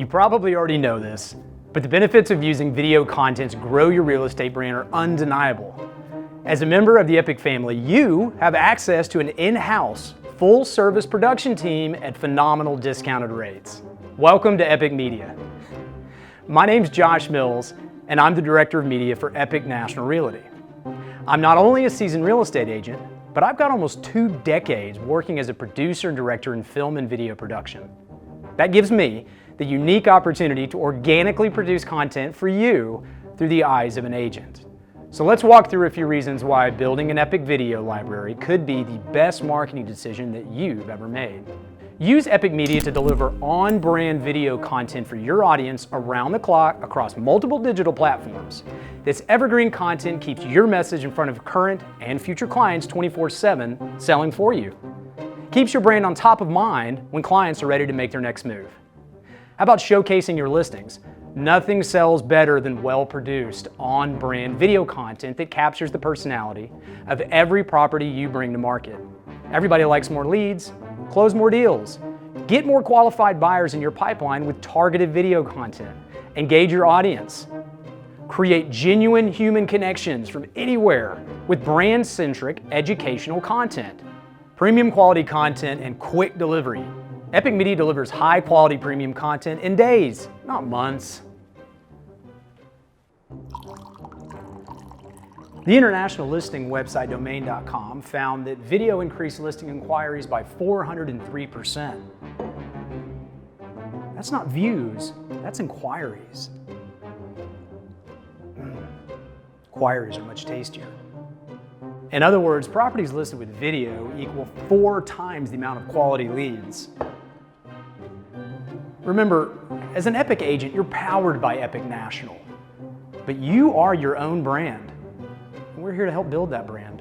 probably already know this, but the benefits of using video content to grow your real estate brand are undeniable. As a member of the Epic family, you have access to an in-house, full-service production team at phenomenal discounted rates. Welcome to Epic Media. My name's Josh Mills, and I'm the Director of Media for Epic National Realty. I'm not only a seasoned real estate agent, but I've got almost 2 decades working as a producer and director in film and video production. That gives me the unique opportunity to organically produce content for you through the eyes of an agent. So let's walk through a few reasons why building an Epic video library could be the best marketing decision that you've ever made. Use Epic Media to deliver on-brand video content for your audience around the clock across multiple digital platforms. This evergreen content keeps your message in front of current and future clients 24/7, selling for you. Keeps your brand on top of mind when clients are ready to make their next move. How about showcasing your listings? Nothing sells better than well-produced, on-brand video content that captures the personality of every property you bring to market. Everybody likes more leads, close more deals. Get more qualified buyers in your pipeline with targeted video content. Engage your audience. Create genuine human connections from anywhere with brand-centric educational content. Premium quality content and quick delivery. Epic Media delivers high-quality premium content in days, not months. The international listing website Domain.com found that video increased listing inquiries by 403%. That's not views, that's inquiries. Inquiries are much tastier. In other words, properties listed with video equal 4 times the amount of quality leads. Remember, as an Epic agent, you're powered by Epic National, but you are your own brand. We're here to help build that brand.